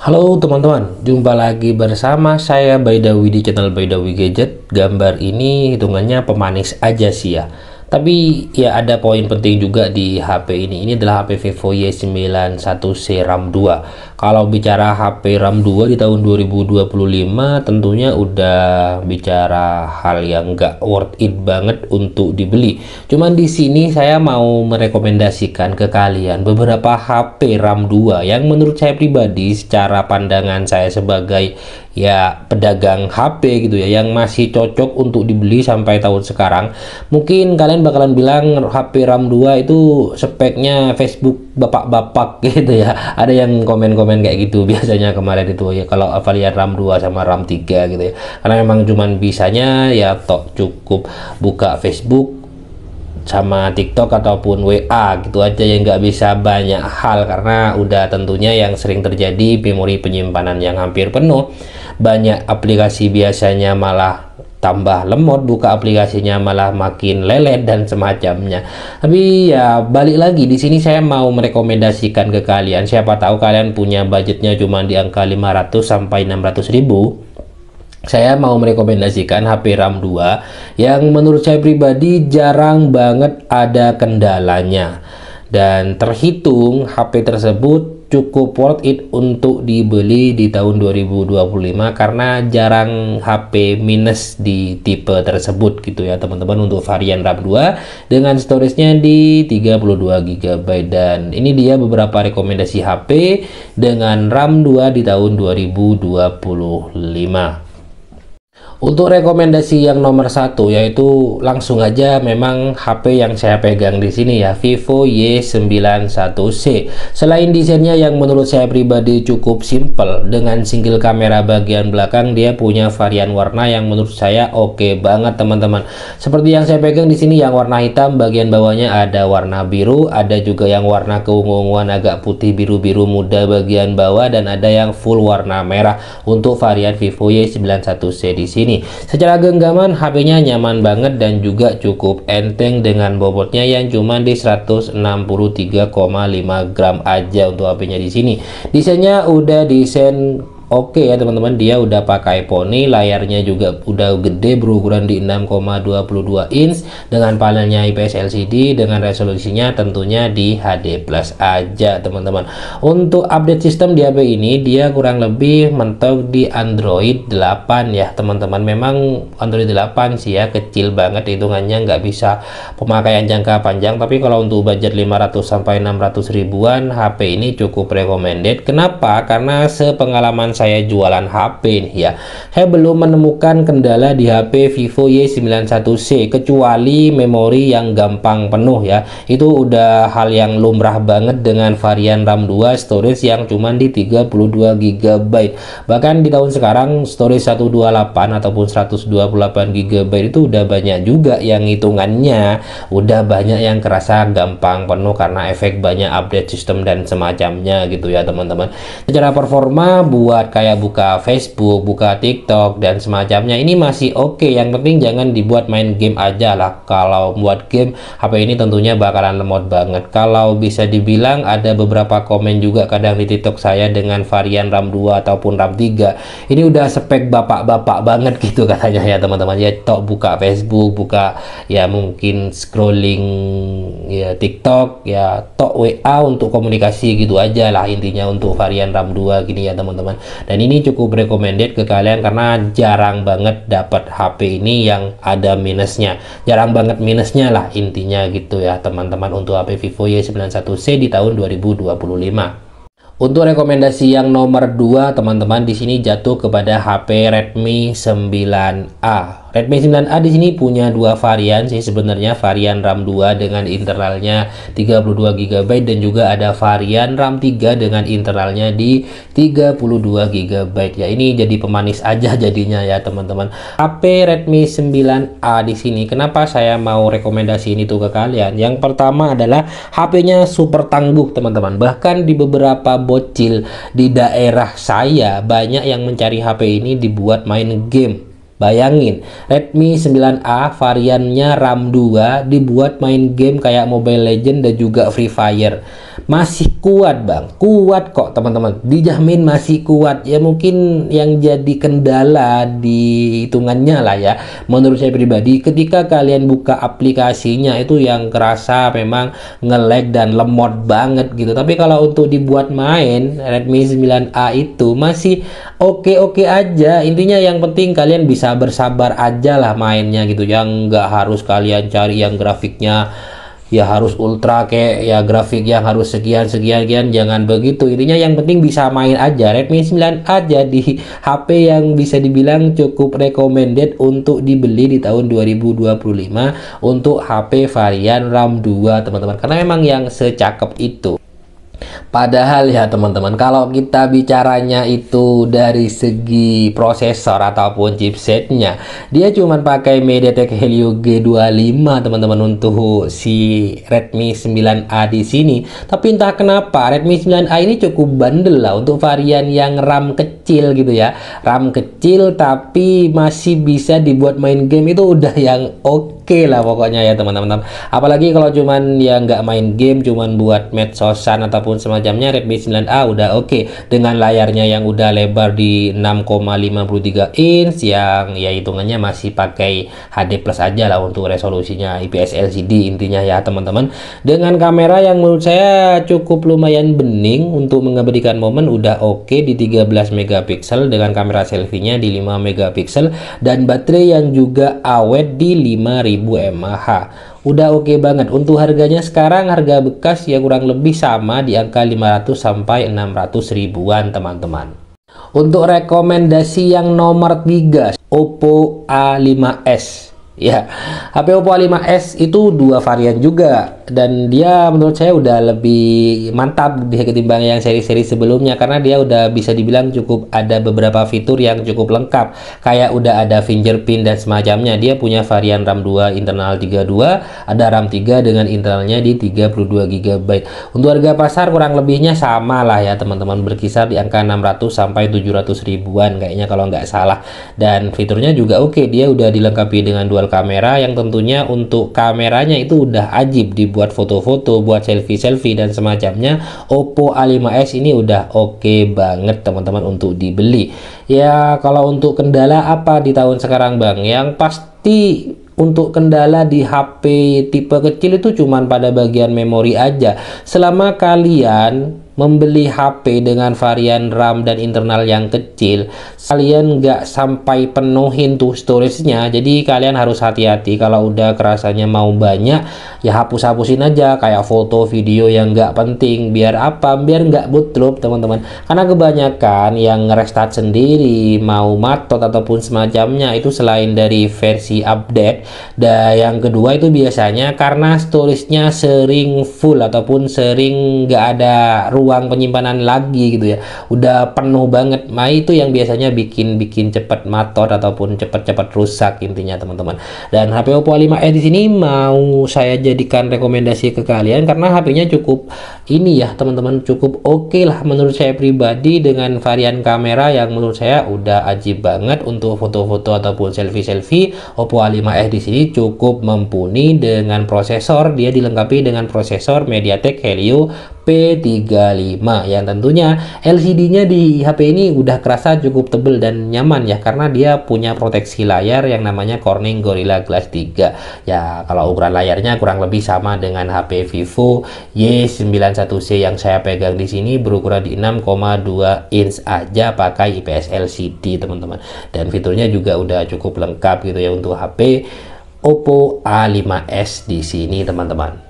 Halo teman-teman, jumpa lagi bersama saya Baidawi di channel Baidawi Gadget. Gambar ini hitungannya pemanis aja sih ya. Tapi ya ada poin penting juga di HP ini. Ini adalah HP Vivo Y91C RAM 2. Kalau bicara HP RAM 2 di tahun 2025 tentunya udah bicara hal yang nggak worth it banget untuk dibeli. Cuman di sini saya mau merekomendasikan ke kalian beberapa HP RAM 2 yang menurut saya pribadi secara pandangan saya sebagai ya pedagang HP gitu ya, yang masih cocok untuk dibeli sampai tahun sekarang. Mungkin kalian bakalan bilang HP RAM 2 itu speknya Facebook bapak-bapak gitu ya. Ada yang komen-komen kayak gitu biasanya kemarin itu ya, kalau varian RAM 2 sama RAM 3 gitu ya. Karena memang cuman bisanya ya tok cukup buka Facebook sama TikTok ataupun WA gitu aja, yang nggak bisa banyak hal, karena udah tentunya yang sering terjadi memori penyimpanan yang hampir penuh. Banyak aplikasi biasanya malah tambah lemot, buka aplikasinya malah makin lelet dan semacamnya. Tapi ya balik lagi, di sini saya mau merekomendasikan ke kalian, siapa tahu kalian punya budgetnya cuma di angka 500 sampai 600 ribu. Saya mau merekomendasikan HP RAM 2 yang menurut saya pribadi jarang banget ada kendalanya, dan terhitung HP tersebut cukup worth it untuk dibeli di tahun 2025 karena jarang HP minus di tipe tersebut gitu ya teman-teman, untuk varian RAM 2 dengan storage-nya di 32 GB. Dan ini dia beberapa rekomendasi HP dengan RAM 2 di tahun 2025. Untuk rekomendasi yang nomor satu, yaitu langsung aja memang HP yang saya pegang di sini ya, Vivo Y91C. Selain desainnya yang menurut saya pribadi cukup simple dengan single kamera bagian belakang, dia punya varian warna yang menurut saya oke banget teman-teman. Seperti yang saya pegang di sini, yang warna hitam bagian bawahnya ada warna biru, ada juga yang warna keunguan agak putih biru-biru muda bagian bawah, dan ada yang full warna merah untuk varian Vivo Y91C di sini. Secara genggaman HP-nya nyaman banget dan juga cukup enteng dengan bobotnya yang cuma di 163,5 gram aja untuk HP-nya di sini. Desainnya udah desain oke ya teman-teman, dia udah pakai poni, layarnya juga udah gede berukuran di 6,22 inch dengan panelnya IPS LCD dengan resolusinya tentunya di HD plus aja teman-teman. Untuk update sistem di HP ini dia kurang lebih mentok di Android 8 ya teman-teman. Memang Android 8 sih ya, kecil banget hitungannya, nggak bisa pemakaian jangka panjang, tapi kalau untuk budget 500 sampai 600 ribuan HP ini cukup recommended. Kenapa? Karena sepengalaman saya jualan HP nih ya, saya belum menemukan kendala di HP Vivo Y91C kecuali memori yang gampang penuh ya. Itu udah hal yang lumrah banget dengan varian RAM 2 storage yang cuma di 32 GB. Bahkan di tahun sekarang storage 128 ataupun 128 GB itu udah banyak juga yang hitungannya udah banyak yang kerasa gampang penuh karena efek banyak update sistem dan semacamnya gitu ya teman-teman. Secara performa buat kayak buka Facebook, buka TikTok dan semacamnya ini masih oke. Yang penting jangan dibuat main game aja lah. Kalau buat game HP ini tentunya bakalan lemot banget. Kalau bisa dibilang ada beberapa komen juga kadang di TikTok saya dengan varian RAM 2 ataupun RAM 3 ini udah spek bapak-bapak banget gitu katanya ya teman-teman. Ya tok buka Facebook, buka ya mungkin scrolling ya TikTok, ya tok WA untuk komunikasi gitu aja lah intinya untuk varian RAM 2 gini ya teman-teman. Dan ini cukup recommended ke kalian karena jarang banget dapat HP ini yang ada minusnya, jarang banget minusnya lah intinya gitu ya teman-teman untuk HP Vivo Y91C di tahun 2025. Untuk rekomendasi yang nomor 2 teman-teman, di sini jatuh kepada HP Redmi 9A. Redmi 9A di sini punya dua varian sih sebenarnya, varian RAM 2 dengan internalnya 32 GB dan juga ada varian RAM 3 dengan internalnya di 32 GB. Ya ini jadi pemanis aja jadinya ya teman-teman. HP Redmi 9A di sini kenapa saya mau rekomendasi ini tuh ke kalian? Yang pertama adalah HP-nya super tangguh teman-teman. Bahkan di beberapa bocil di daerah saya banyak yang mencari HP ini dibuat main game. Bayangin, Redmi 9A variannya RAM 2 dibuat main game kayak Mobile Legends dan juga Free Fire. Masih kuat bang, kuat kok teman-teman, dijamin masih kuat. Ya mungkin yang jadi kendala di hitungannya lah ya, menurut saya pribadi, ketika kalian buka aplikasinya itu yang kerasa memang nge-lag dan lemot banget gitu. Tapi kalau untuk dibuat main, Redmi 9A itu masih oke-oke aja. Intinya yang penting kalian bisa bersabar aja lah mainnya gitu, yang nggak harus kalian cari yang grafiknya ya harus ultra kayak ya grafik yang harus sekian, jangan begitu. Intinya yang penting bisa main aja. Redmi 9 aja di HP yang bisa dibilang cukup recommended untuk dibeli di tahun 2025 untuk HP varian RAM 2 teman-teman, karena memang yang secakep itu. Padahal ya teman-teman, kalau kita bicaranya itu dari segi prosesor ataupun chipsetnya, dia cuma pakai MediaTek Helio G25 teman-teman untuk si Redmi 9A di sini. Tapi entah kenapa Redmi 9A ini cukup bandel lah untuk varian yang RAM kecil gitu ya. RAM kecil tapi masih bisa dibuat main game, itu udah yang oke lah pokoknya ya teman-teman. Apalagi kalau cuman ya nggak main game, cuman buat medsosan ataupun semacamnya, Redmi 9A udah oke dengan layarnya yang udah lebar di 6,53 inch yang ya hitungannya masih pakai HD plus aja lah untuk resolusinya IPS LCD intinya ya teman-teman. Dengan kamera yang menurut saya cukup lumayan bening untuk mengabadikan momen, udah oke di 13 megapiksel dengan kamera selfie-nya di 5 megapiksel dan baterai yang juga awet di 5000 mAh. Udah oke banget. Untuk harganya sekarang, harga bekas ya kurang lebih sama di angka 500 sampai 600 ribuan teman-teman. Untuk rekomendasi yang nomor 3, Oppo A5s. Ya, HP Oppo A5s itu dua varian juga, dan dia menurut saya udah lebih mantap ketimbang yang seri-seri sebelumnya, karena dia udah bisa dibilang cukup ada beberapa fitur yang cukup lengkap, kayak udah ada fingerprint dan semacamnya. Dia punya varian RAM 2 internal 32, ada RAM 3 dengan internalnya di 32 GB. Untuk harga pasar kurang lebihnya sama lah ya teman-teman, berkisar di angka 600 sampai 700 ribuan kayaknya kalau nggak salah. Dan fiturnya juga oke, dia udah dilengkapi dengan dual kamera yang tentunya untuk kameranya itu udah ajib, dibuat foto-foto, buat selfie-selfie dan semacamnya. Oppo A5s ini udah oke banget teman-teman untuk dibeli. Ya kalau untuk kendala apa di tahun sekarang bang, yang pasti untuk kendala di HP tipe kecil itu cuman pada bagian memori aja. Selama kalian membeli HP dengan varian RAM dan internal yang kecil, kalian nggak sampai penuhin tuh storage-nya. Jadi kalian harus hati-hati, kalau udah kerasanya mau banyak ya hapus-hapusin aja kayak foto video yang nggak penting. Biar apa? Biar nggak bootloop teman-teman, karena kebanyakan yang restart sendiri mau matot ataupun semacamnya itu selain dari versi update, dan yang kedua itu biasanya karena storage-nya sering full ataupun sering nggak ada ruang penyimpanan lagi gitu ya, udah penuh banget. Nah itu yang biasanya bikin cepat matot ataupun cepat rusak intinya teman-teman. Dan HP Oppo A5s di sini mau saya jadikan rekomendasi ke kalian karena HP-nya cukup ini ya teman-teman, cukup oke lah menurut saya pribadi, dengan varian kamera yang menurut saya udah ajib banget untuk foto-foto ataupun selfie-selfie. Oppo A5s di sini cukup mumpuni dengan prosesor, dia dilengkapi dengan prosesor MediaTek Helio P35 yang tentunya LCD-nya di HP ini udah kerasa cukup tebel dan nyaman ya, karena dia punya proteksi layar yang namanya Corning Gorilla Glass 3. Ya kalau ukuran layarnya kurang lebih sama dengan HP Vivo Y91C yang saya pegang di sini, berukuran di 6,2 inch aja, pakai IPS LCD teman-teman. Dan fiturnya juga udah cukup lengkap gitu ya untuk HP Oppo A5s di sini teman-teman.